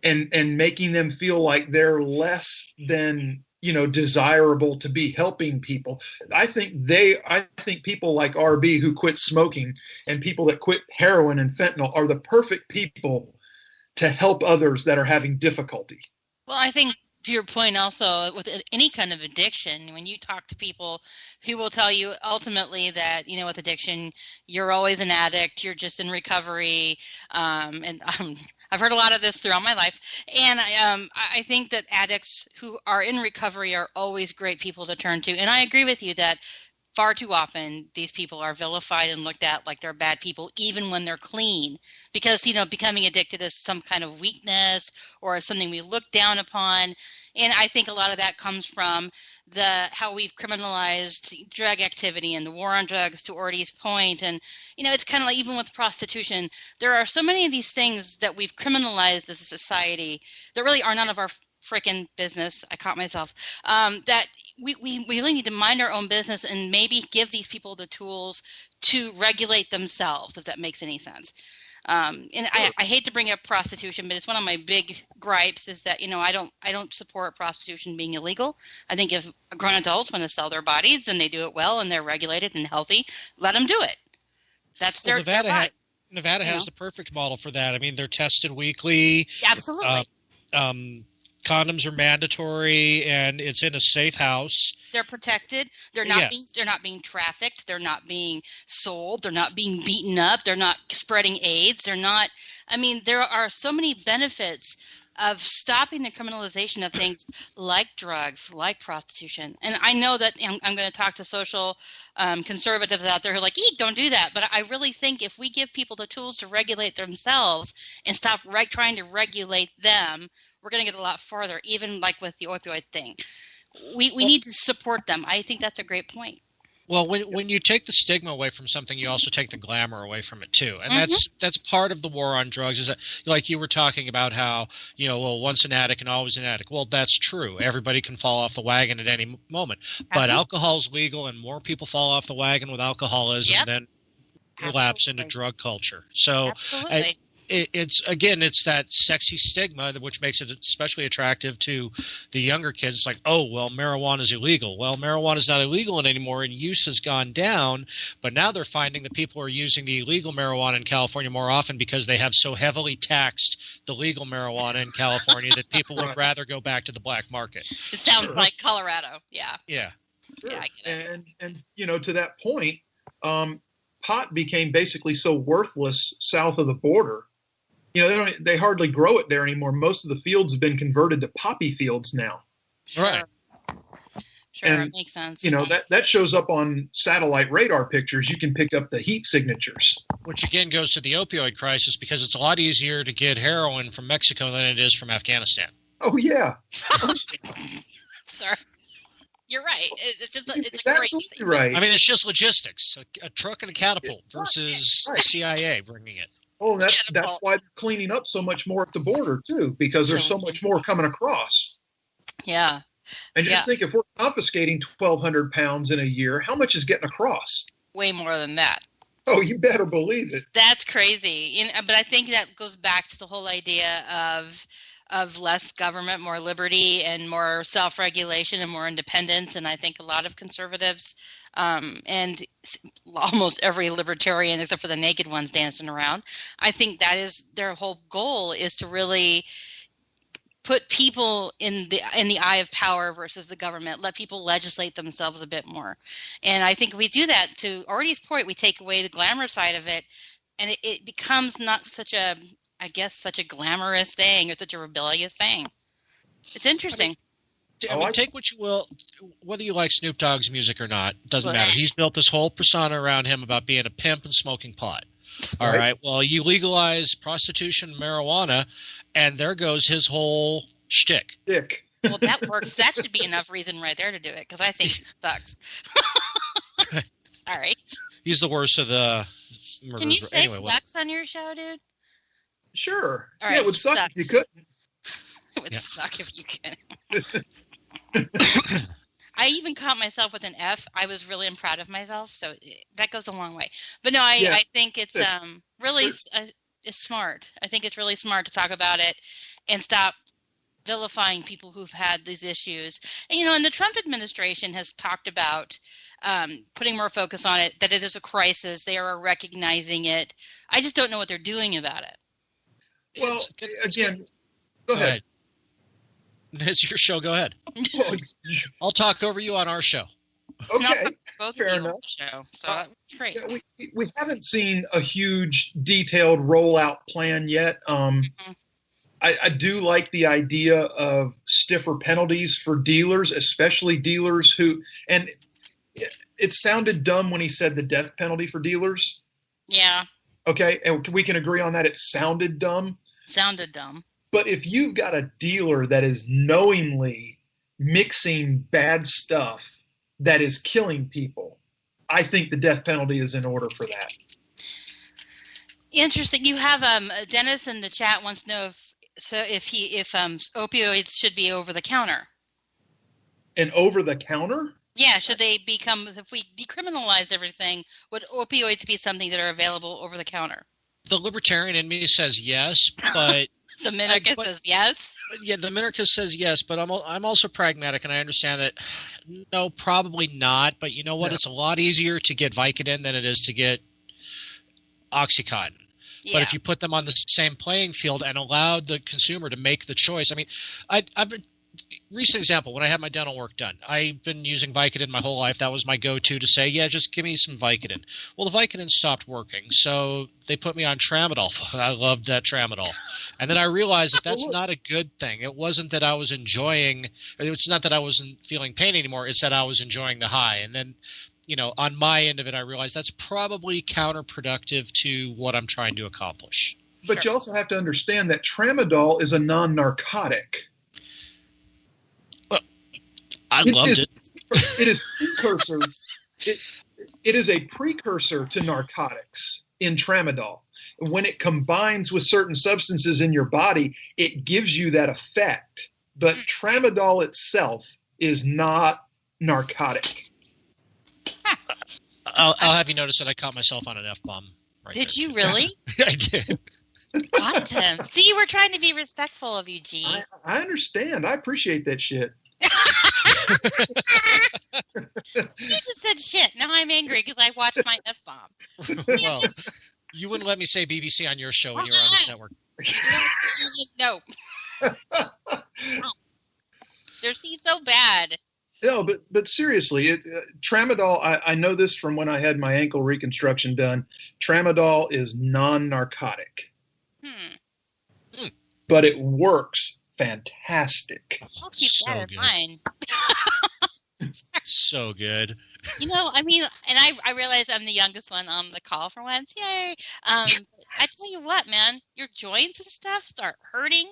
and making them feel like they're less than, desirable to be helping people. I think people like RB who quit smoking and people that quit heroin and fentanyl are the perfect people to help others that are having difficulty. Well, I think to your point also, with any kind of addiction, when you talk to people who will tell you ultimately that, with addiction, you're always an addict, you're just in recovery. And I've heard a lot of this throughout my life. And I think that addicts who are in recovery are always great people to turn to. And I agree with you that far too often, these people are vilified and looked at like they're bad people, even when they're clean, because, becoming addicted is some kind of weakness or something we look down upon. And I think a lot of that comes from how we've criminalized drug activity and the war on drugs, to Orty's point. And, it's kind of like even with prostitution, there are so many of these things that we've criminalized as a society that really are none of our freaking business. I caught myself. That we really need to mind our own business and maybe give these people the tools to regulate themselves, if that makes any sense. And I hate to bring up prostitution, but it's one of my big gripes is that, I don't support prostitution being illegal. I think if grown adults want to sell their bodies and they do it well and they're regulated and healthy, let them do it. That's their right. Nevada has the perfect model for that. I mean, they're tested weekly. Absolutely. Condoms are mandatory, and it's in a safe house. They're protected. They're not being trafficked. They're not being sold. They're not being beaten up. They're not spreading AIDS. They're not. I mean, there are so many benefits of stopping the criminalization of things like drugs, like prostitution. And I know that I'm going to talk to social conservatives out there who are like, eek, don't do that. But I really think if we give people the tools to regulate themselves and stop trying to regulate them, we're going to get a lot farther, even like with the opioid thing. We need to support them. I think that's a great point. Well, when you take the stigma away from something, you also take the glamour away from it too. And that's part of the war on drugs, is that, like you were talking about how, once an addict and always an addict. Well, that's true. Everybody can fall off the wagon at any moment. But alcohol's legal, and more people fall off the wagon with alcoholism than relapse into drug culture. So it's that sexy stigma, which makes it especially attractive to the younger kids. It's like, oh, well, marijuana is illegal. Well, marijuana is not illegal anymore, and use has gone down. But now they're finding that people are using the illegal marijuana in California more often because they have so heavily taxed the legal marijuana in California that people would rather go back to the black market. It sounds like Colorado. Yeah. Yeah. Sure. Yeah, I get it. And to that point, pot became basically so worthless south of the border. They hardly grow it there anymore. Most of the fields have been converted to poppy fields now. Sure. Right. Sure, And, it makes sense. that shows up on satellite radar pictures. You can pick up the heat signatures. Which again goes to the opioid crisis because it's a lot easier to get heroin from Mexico than it is from Afghanistan. Oh, yeah. Sorry. You're right. It's a great absolutely thing. right. I mean, it's just logistics. A truck and a catapult versus Right. CIA bringing it. Oh, that's why they're cleaning up so much more at the border, too, because there's so much more coming across. Yeah. And just think, if we're confiscating 1,200 pounds in a year, how much is getting across? Way more than that. Oh, you better believe it. That's crazy. But I think that goes back to the whole idea of less government, more liberty, and more self-regulation and more independence. And I think a lot of conservatives and almost every libertarian, except for the naked ones dancing around, I think that is their whole goal, is to really put people in the eye of power versus the government. Let people legislate themselves a bit more. And I think if we do that, to Artie's point, we take away the glamour side of it, and it becomes not such a glamorous thing or such a rebellious thing. It's interesting. I mean, take what you will, whether you like Snoop Dogg's music or not, doesn't matter. He's built this whole persona around him about being a pimp and smoking pot. All right. Well, you legalize prostitution and marijuana, and there goes his whole shtick. Well, that works. That should be enough reason right there to do it, because I think it sucks. Sorry. He's the worst of the murderers. Can you say anyway, sucks on your show, dude? Sure. All right, it would suck if you couldn't. It would suck if you couldn't. I even caught myself with an F. I was really proud of myself, so that goes a long way. But no, I think it's really it's smart. I think it's really smart to talk about it and stop vilifying people who've had these issues. And, and the Trump administration has talked about putting more focus on it, that it is a crisis. They are recognizing it. I just don't know what they're doing about it. Well, again, go ahead. It's your show. Go ahead. I'll talk over you on our show. Okay, both fair of you enough. on the show, so that's great. Yeah, we haven't seen a huge detailed rollout plan yet. I do like the idea of stiffer penalties for dealers, especially dealers who, and it sounded dumb when he said the death penalty for dealers. Yeah. Okay, and we can agree on that. It sounded dumb. Sounded dumb. But if you've got a dealer that is knowingly mixing bad stuff that is killing people, I think the death penalty is in order for that. Interesting. You have Dennis in the chat wants to know if opioids should be over the counter. And over the counter? Yeah, should they become, if we decriminalize everything, would opioids be something that are available over the counter? The libertarian in me says yes, but the minarchist says yes. Yeah, the minarchist says yes, but I'm also pragmatic, and I understand that. No, probably not. But you know what? Yeah. It's a lot easier to get Vicodin than it is to get OxyContin. Yeah. But if you put them on the same playing field and allowed the consumer to make the choice, I mean, I've been. Recent example, when I had my dental work done, I've been using Vicodin my whole life. That was my go-to to say, yeah, just give me some Vicodin. Well, the Vicodin stopped working, so they put me on Tramadol. I loved that Tramadol. And then I realized that that's not a good thing. It wasn't that I was enjoying – it's not that I wasn't feeling pain anymore. It's that I was enjoying the high. And then, on my end of it, I realized that's probably counterproductive to what I'm trying to accomplish. But you also have to understand that Tramadol is a non-narcotic. I loved it. It is precursor. It is a precursor to narcotics in Tramadol. When it combines with certain substances in your body, it gives you that effect. But Tramadol itself is not narcotic. I'll have you notice that I caught myself on an F-bomb. Did you really? I did. Awesome. See, we're trying to be respectful of you, G. I understand. I appreciate that shit. You just said shit. Now I'm angry because I watched my F-bomb. Well, you wouldn't let me say BBC on your show when you were on this network. No. They're so bad. No, but seriously, tramadol, I know this from when I had my ankle reconstruction done. Tramadol is non-narcotic. But it works fantastic. I'll keep that in mind. So good. You know, I mean, and I realize I'm the youngest one on the call for once. Yay. I tell you what, man, your joints and stuff start hurting.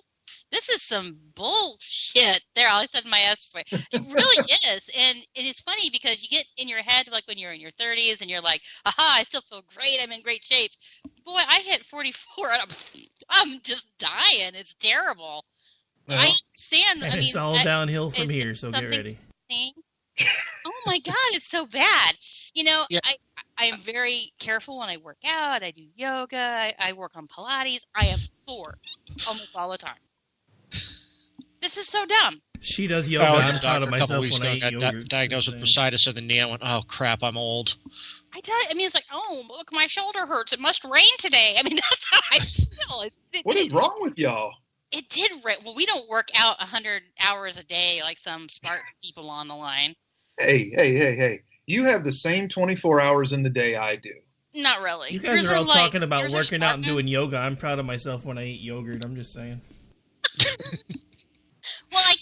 This is some bullshit. There, all I said my S for it. It really is. And it is funny because you get in your head, like when you're in your 30s and you're like, aha, I still feel great. I'm in great shape. Boy, I hit 44 and I'm just dying. It's terrible. Well, I understand. And it's all downhill from here, so get ready. Oh my God, it's so bad. You know, yeah. I am very careful when I work out. I do yoga. I work on Pilates. I am sore almost all the time. This is so dumb. She does yoga. I'm proud of myself when I eat yogurt. Got diagnosed with bursitis of the knee. I went, oh crap, I'm old. I mean, it's like, oh, look, my shoulder hurts. It must rain today. I mean, that's how I feel. What is wrong with y'all? It did rain. Well, we don't work out 100 hours a day like some Spartan people on the line. Hey. You have the same 24 hours in the day I do. Not really. You guys are all talking about working out and doing yoga. I'm proud of myself when I eat yogurt. I'm just saying. Well, I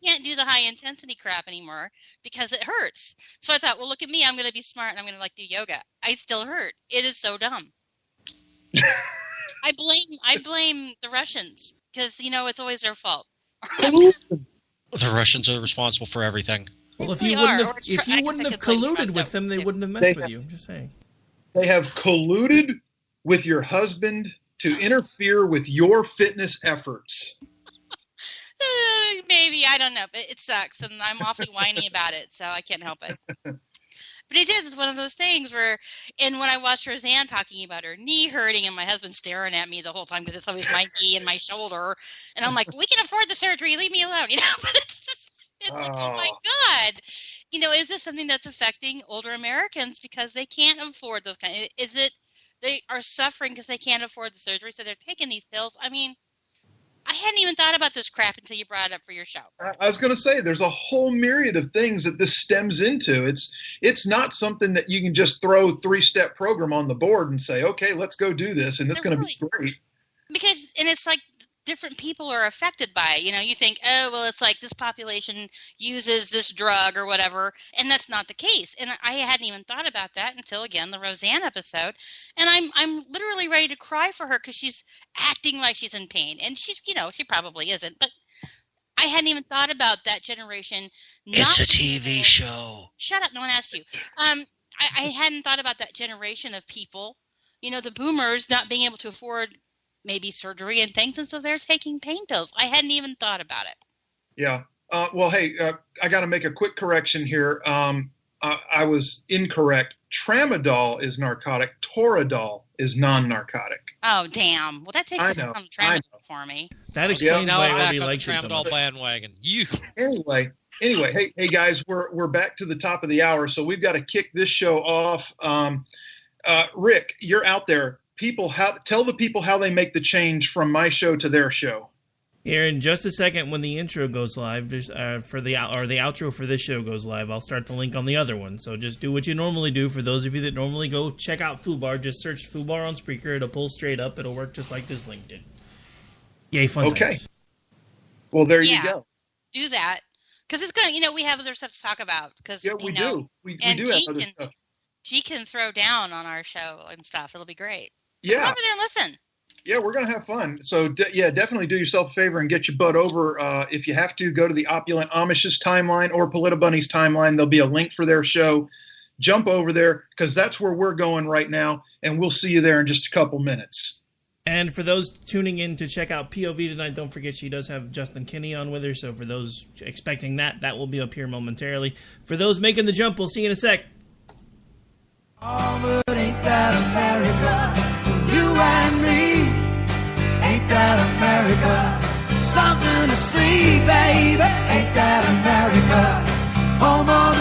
can't do the high intensity crap anymore because it hurts. So I thought, well, look at me. I'm going to be smart and I'm going to do yoga. I still hurt. It is so dumb. I blame the Russians because, it's always their fault. The Russians are responsible for everything. Well, if you wouldn't have colluded with them, they wouldn't have messed with you. I'm just saying. They have colluded with your husband to interfere with your fitness efforts. Maybe, I don't know, but it sucks, and I'm awfully whiny about it, so I can't help it. But it is. It's one of those things where, and when I watched Roseanne talking about her knee hurting and my husband staring at me the whole time because it's always my knee and my shoulder, and I'm like, we can afford the surgery, leave me alone, But it's like, oh my God. Is this something that's affecting older Americans because they can't afford those kind of, is it they are suffering because they can't afford the surgery, so they're taking these pills? I mean, I hadn't even thought about this crap until you brought it up for your show. I was going to say, there's a whole myriad of things that this stems into. It's not something that you can just throw 3-step program on the board and say, okay, let's go do this, and it's going to be great. Because, and it's like different people are affected by it. You think, oh, well, it's like this population uses this drug or whatever, and that's not the case. And I hadn't even thought about that until, again, the Roseanne episode. And I'm literally ready to cry for her because she's acting like she's in pain. And she's, she probably isn't. But I hadn't even thought about that generation. It's a TV show. Shut up. No one asked you. I hadn't thought about that generation of people, the boomers not being able to afford maybe surgery and things, and so they're taking pain pills. I hadn't even thought about it. Yeah. Well, hey, I got to make a quick correction here. I was incorrect. Tramadol is narcotic. Toradol is non-narcotic. Oh, damn. Well, that takes us from tramadol for me. That explains why I already like the tramadol bandwagon. Anyway, hey guys, we're back to the top of the hour, so we've got to kick this show off. Rick, you're out there. Tell the people how they make the change from my show to their show. Here in just a second, when the intro goes live, the outro for this show goes live, I'll start the link on the other one. So just do what you normally do. For those of you that normally go check out FOOBAR, just search FOOBAR on Spreaker. It'll pull straight up. It'll work just like this link did. Yay, fun Okay. times. Well, there you go. Do that because it's gonna. We have other stuff to talk about. Because we do. We do have other stuff. She can throw down on our show and stuff. It'll be great. Yeah. Come over there and listen. Yeah, we're going to have fun. So, definitely do yourself a favor and get your butt over. If you have to, go to the Opulent Amish's timeline or Politabunny's timeline. There'll be a link for their show. Jump over there because that's where we're going right now, and we'll see you there in just a couple minutes. And for those tuning in to check out POV tonight, don't forget she does have Justin Kinney on with her. So for those expecting that will be up here momentarily. For those making the jump, we'll see you in a sec. Oh, but ain't that America? You and me, that America? Something to see, baby. Ain't that America? Home on